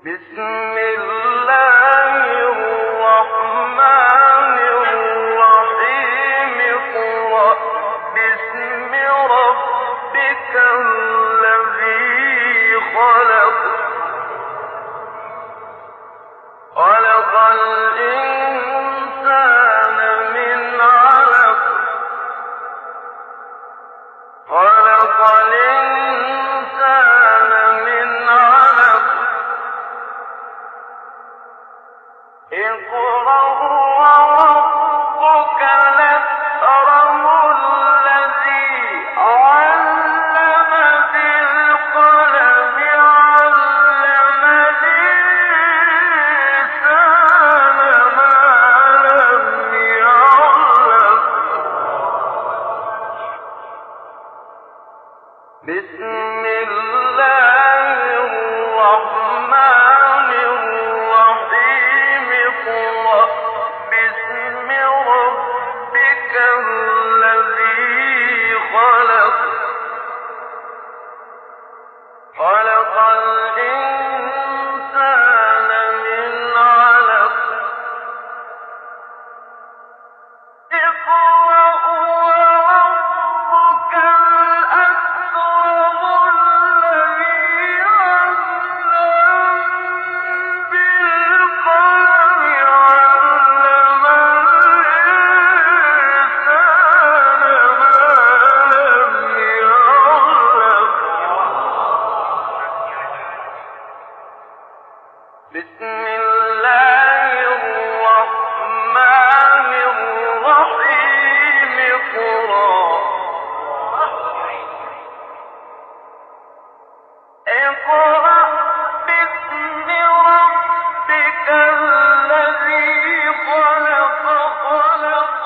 بسم الله الرحمن الرحيم اقرأ باسم ربك الذي خلق خلق الإنسان من علق خلق الإنسان من علق اقرأ وربك الأكرم الذي علم بالقلم علم الإنسان ما لم يعلم بسم الله الرحمن الرحيم اقرأ باسم ربك الذي خلق خلق الإنسان من علق اقرأ وربك الأكرم الذي علم بالقلم علم الإنسان ما لم يعلم بسم الله الرحمن الرحيم اقرأ باسم ربك الذي خلق خلق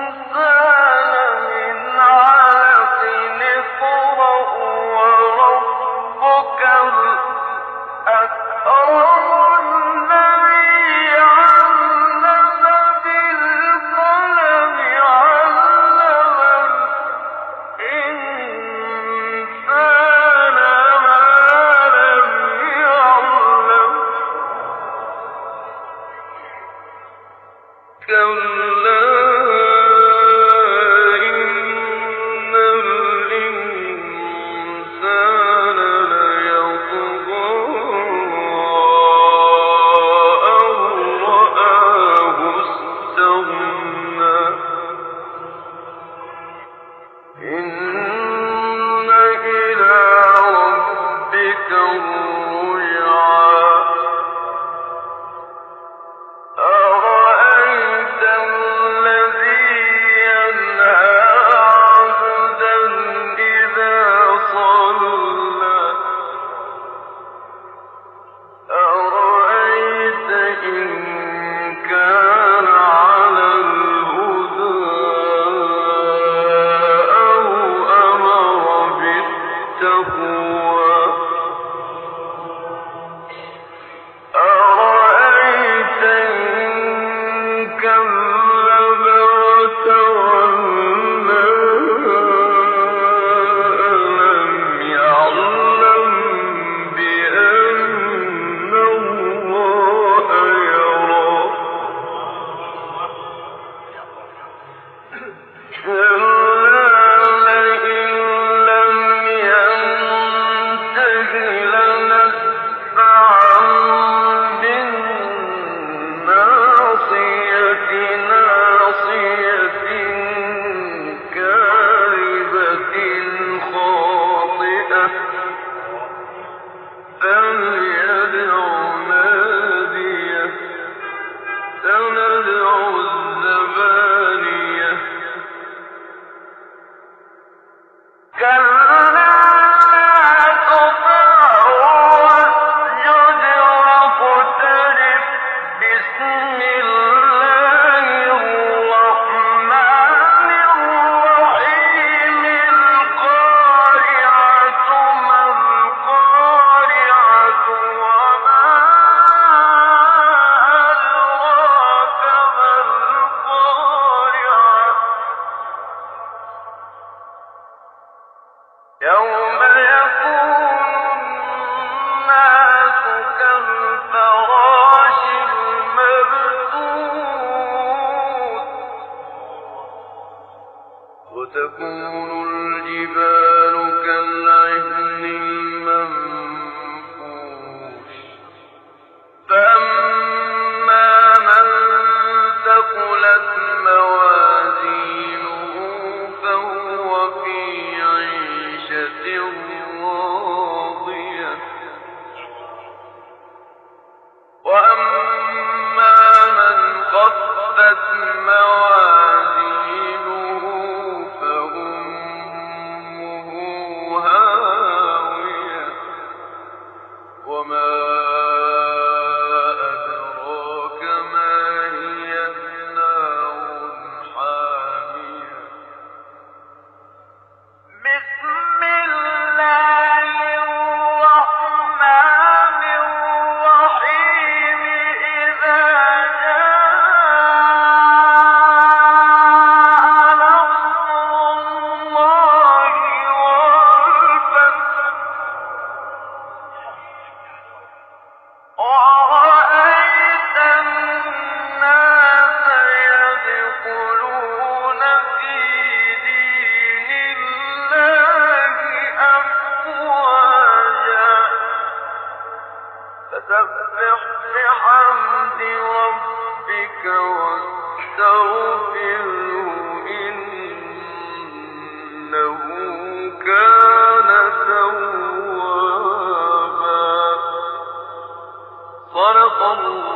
الإنسان من علق اقرأ وربك الأكرم الذي علم بالقلم علم الإنسان ما لم يعلم كلا إن الإنسان ليطغى أن رآه استغنى إن إلى ربك الرجعى أرأيت الذي ينهى عبدا إذا صلى أرأيت إن كان على الهدى أو أمر بالتقوى أرأيت إن كذب وتولى ألم يعلم بأن الله يرى كلا لئن لم ينته لنسفعا بالناصية ناصية كاذبة خاطئة فليدع ناديه سندع الزبانية كلا لا تطعه واسجد واقترب بسم الله الرحمن الرحيم القارعة ما القارعة وما أدراك ما القارعة يوم يكون راضية وأما من خفت موازينه فأمه هاوية وما أدراك ما هي نار حامية بسم الله الرحمن الرحيم إذا جاء نصر الله والفتح ورأيت الناس يدخلون في دين الله أفواجا فسبح بحمد ربك واستغفره إنه كان توابا صدق الله